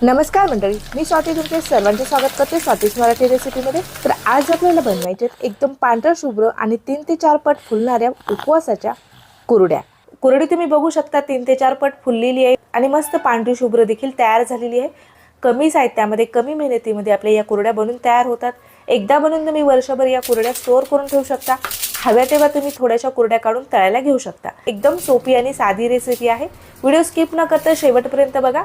नमस्कार मंडळी, मी स्वाती तुमचे सर्वांचे स्वागत करते स्वातीस मराठी रेसिपीमध्ये। तर आज आपल्याला बनवायचे एकदम पांढर शुभ्र आणि 3 ते 4 पट फुलणाऱ्या उपवासाच्या कुरड्या। कुरडी तुम्ही बघू शकता 3 ते 4 पट फुललेली आहे आणि मस्त पांढरी शुभ्र देखील तयार झालेली आहे। कमी साहित्यामध्ये कमी मेहनतीमध्ये आपल्या या कुरड्या बनून तयार होतात। एकदा बनवून तुम्ही वर्षभर या कुरड्या स्टोअर करून ठेवू शकता। हव्या तेव्हा तुम्ही थोड्याशा कुरड्या काढून तळायला घेऊ शकता। एकदम सोपी आणि साधी रेसिपी आहे। व्हिडिओ स्किप न करता शेवटपर्यंत बघा।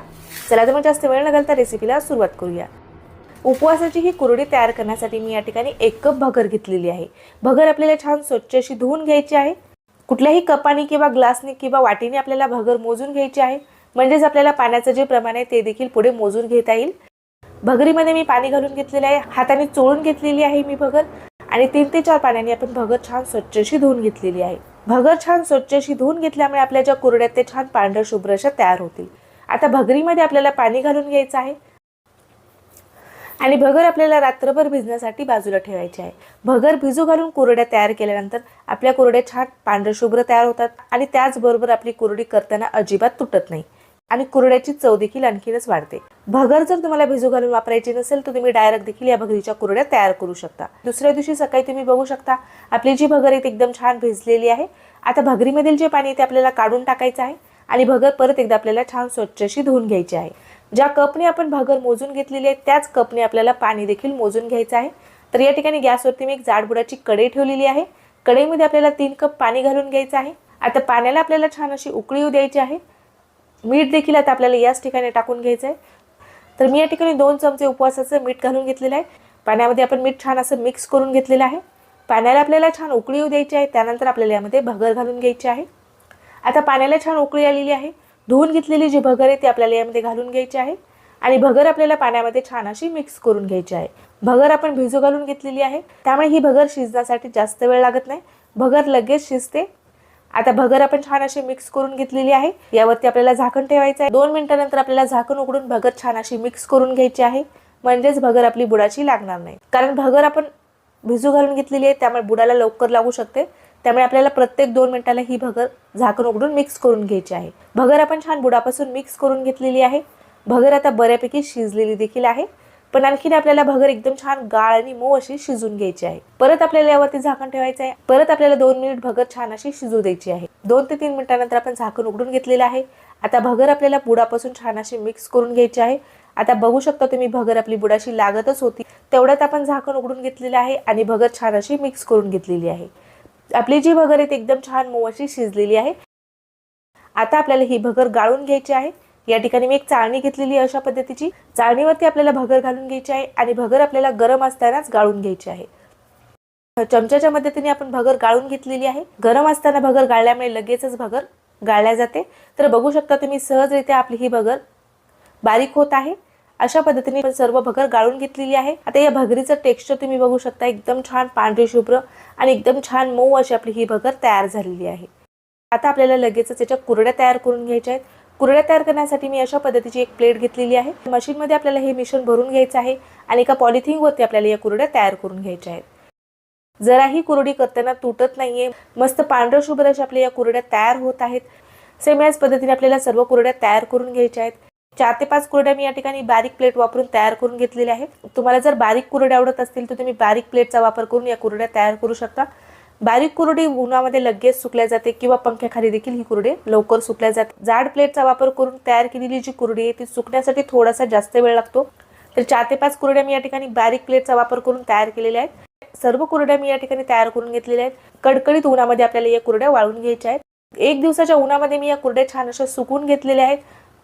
चला तर मग जास्त वेळ न घालता रेसिपीला सुरुवात करूया। उपवासाची ही कुरडी तयार करण्यासाठी मी या ठिकाणी 1 कप भगर घेतलेली आहे। भगर आपल्याला छान स्वच्छ अशी धुवून घ्यायची आहे। कुठल्याही कपाने किंवा ग्लासने किंवा वाटीने आपल्याला भगर मोजून घ्यायची आहे, म्हणजेच आपल्याला पाण्याचं जे प्रमाण आहे ते देखील पुढे मोजून घेता येईल। भगरीमध्ये मी पाणी घालून घेतलेले आहे, हाताने चोळून घेतलेली आहे मी भगर आणि 3 ते 4 पाण्याने आपण भगर छान स्वच्छ अशी धुवून घेतलेली आहे। भगर छान स्वच्छ अशी धुवून घेतल्यामुळे आपल्या ज्या कुरड्या ते छान पांढर शुभ्र अशा तयार होतील। आता भगरीमध्ये आपल्याला पाणी घालून घ्यायचं आहे आणि भगर आपल्याला रात्रभर भिजण्यासाठी बाजूला ठेवायची आहे। भगर भिजू घालून कुरड्या तयार केल्यानंतर आपल्या कुरड्या छान पांढर शुभ्र तयार होतात आणि त्याचबरोबर आपली कुरडी करताना अजिबात तुटत नाही आणि कुरड्याची चव देखील आणखीनच वाढते। भगर जर तुम्हाला भिजू घालून वापरायची नसेल तर तुम्ही डायरेक्ट देखील या भगरीच्या कुरड्या तयार करू शकता। दुसऱ्या दिवशी सकाळी तुम्ही बघू शकता आपली जी भगर आहे ती एकदम छान भिजलेली आहे। आता भगरीमधील जे पाणी ते आपल्याला काढून टाकायचं आहे आणि भगर परत एकदा आपल्याला छान स्वच्छ अशी धुवून घ्यायची आहे। ज्या कपने आपण भगर मोजून घेतलेली आहे त्याच कपने आपल्याला पाणी देखील मोजून घ्यायचं आहे। तर या ठिकाणी गॅसवरती मी एक जाड बुडाची कढई ठेवलेली आहे। कढईमध्ये आपल्याला 3 कप पाणी घालून घ्यायचं आहे। आता पाण्याला आपल्याला छान अशी उकळी येऊ द्यायची आहे। मीठ देखील आता आपल्याला याच ठिकाणी टाकून घ्यायचं आहे। तर मी या ठिकाणी 2 चमचे उपवासाचं मीठ घालून घेतलेलं आहे। पाण्यामध्ये आपण मीठ छान असं मिक्स करून घेतलेलं आहे। पाण्याला आपल्याला छान उकळी येऊ द्यायची आहे। त्यानंतर आपल्याला यामध्ये भगर घालून घ्यायची आहे। आता पाण्याला छान उकळी आलेली आहे। धुवून घेतलेली जी भगर आहे ती आपल्याला यामध्ये घालून घ्यायची आहे आणि भगर आपल्याला पाण्यामध्ये छान अशी मिक्स करून घ्यायची आहे। भगर आपण भिजू घालून घेतलेली आहे, त्यामुळे ही भगर शिजण्यासाठी जास्त वेळ लागत नाही, भगर लगेच शिजते। आता भगर आपण छान अशी मिक्स करून घेतलेली आहे। यावरती आपल्याला झाकण ठेवायचं आहे। 2 मिनिटांनंतर आपल्याला झाकण उघडून भगर छान अशी मिक्स करून घ्यायची आहे, म्हणजेच भगर आपली बुडाची लागणार नाही। कारण भगर आपण भिजू घालून घेतलेली आहे त्यामुळे बुडाला लवकर लागू शकते, त्यामुळे आपल्याला प्रत्येक 2 मिनिटाला ही भगर झाकण उघडून मिक्स करून घ्यायची आहे। भगर आपण छान बुडापासून मिक्स करून घेतलेली आहे। भगर आता बऱ्यापैकी शिजलेली देखील आहे, पण आणखीन आपल्याला भगर एकदम छान गाळ आणि मऊ अशी शिजून घ्यायची आहे। परत आपल्याला यावरती झाकण ठेवायचं आहे। परत आपल्याला 2 मिनिट भगर छान अशी शिजू द्यायची आहे। 2 ते 3 मिनिटांनंतर आपण झाकण उघडून घेतलेलं आहे। आता भगर आपल्याला बुडापासून छान अशी मिक्स करून घ्यायची आहे। आता बघू शकता तुम्ही भगर आपली बुडाशी लागतच होती, तेवढ्यात आपण झाकण उघडून घेतलेलं आहे आणि भगर छान अशी मिक्स करून घेतलेली आहे। आपली जी भगर आहे ती एकदम छान मऊ अशी शिजलेली आहे। आता आपल्याला ही भगर गाळून घ्यायची आहे। या ठिकाणी मी एक चाळणी घेतलेली आहे, अशा पद्धतीची चाळणीवरती आपल्याला भगर घालून घ्यायची आहे आणि भगर आपल्याला गरम असतानाच गाळून घ्यायची आहे। चमच्याच्या मदतीने आपण भगर गाळून घेतलेली आहे। गरम असताना भगर गाळल्यामुळे लगेचच भगर गाळल्या जाते। तर बघू शकता तुम्ही सहजरित्या आपली ही भगर बारीक होत आहे। अशा पद्धतीने आपण सर्व भगर गाळून घेतलेली आहे। आता या भगरीचं टेक्स्चर तुम्ही बघू शकता, एकदम छान पांढरी शुभ्र आणि एकदम छान मऊ अशी आपली ही भगर तयार झालेली आहे। आता आपल्याला लगेचच याच्या कुरड्या तयार करून घ्यायच्या आहेत। कुरड्या तयार करण्यासाठी मी अशा पद्धतीची एक प्लेट घेतलेली आहे। मशीनमध्ये आपल्याला हे मिश्रण भरून घ्यायचं आहे आणि एका पॉलिथिनवरती आपल्याला या कुरड्या तयार करून घ्यायच्या आहेत। जराही कुरडी करताना तुटत नाहीये, मस्त पांढर शुभ्र अशा आपल्या या कुरड्या तयार होत आहेत। सेम याच पद्धतीने आपल्याला सर्व कुरड्या तयार करून घ्यायच्या आहेत। 4 ते 5 कुरड्या मी या ठिकाणी बारीक प्लेट वापरून तयार करून घेतलेल्या आहेत। तुम्हाला जर बारीक कुरड्या आवडत असतील तर तुम्ही बारीक प्लेटचा वापर करून या कुरड्या तयार करू शकता। बारीक कुरडी उन्हामध्ये लगेच सुकल्या जाते किंवा पंख्याखाली देखील ही कुरडी लवकर सुकल्या जाते। जाड प्लेटचा वापर करून तयार केलेली जी कुरडी आहे ती सुकण्यासाठी थोडासा जास्त वेळ लागतो। तर 4 ते 5 कुरड्या मी या ठिकाणी बारीक प्लेटचा वापर करून तयार केलेल्या आहेत। सर्व कुरड्या मी या ठिकाणी तयार करून घेतलेल्या आहेत। कडकडीत उन्हामध्ये आपल्याला या कुरड्या वाळून घ्यायच्या आहेत। 1 दिवसाच्या उन्हामध्ये मी या कुरड्या छान अशा सुकून घेतलेल्या आहेत।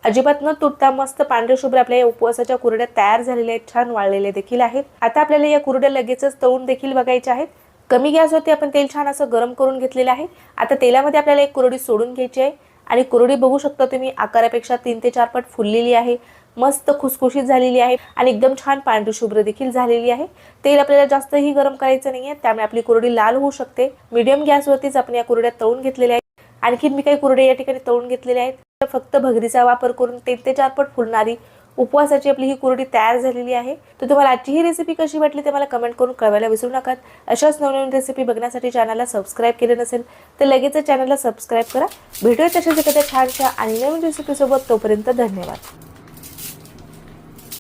अजिबात न तुटता मस्त पांढरे शुभ्र आपल्या या उपवासाच्या कुरड्या तयार झालेल्या आहेत, छान वाळलेल्या देखील आहेत। आता आपल्याला या कुरड्या लगेचच तळून देखील बघायच्या आहेत। कमी गॅसवरती आपण तेल छान असं गरम करून घेतलेलं आहे। आता तेलामध्ये आपल्याला एक कुरडी सोडून घ्यायची आहे आणि कुरडी बघू शकता तुम्ही आकारापेक्षा 3 ते 4 पट फुललेली आहे, मस्त खुसखुशीत झालेली आहे आणि एकदम छान पांढरी शुभ्र देखील झालेली आहे। तेल आपल्याला जास्तही गरम करायचं नाहीये, त्यामुळे आपली कुरडी लाल होऊ शकते। मीडियम गॅसवरतीच आपण या कुरड्या तळून घेतलेल्या आहेत। आणखी मी काही कुरड्या या ठिकाणी तळून घेतलेल्या आहेत। फक्त भगरीचा वापर करून 3 ते 4 पट फुलणारी उपवासाची आपली ही कुरडी तयार झालेली आहे। तर तुम्हाला आजची ही रेसिपी कशी वाटली ते मला कमेंट करून कळवायला विसरू नका। अशाच नवनवीन रेसिपी बघण्यासाठी चॅनलला सबस्क्राइब केले नसेल तर लगेच चॅनलला सबस्क्राइब करा। भेटूया तशाच एखाद्या छानशा आणि नवीन रेसिपी सोबत, तोपर्यंत धन्यवाद।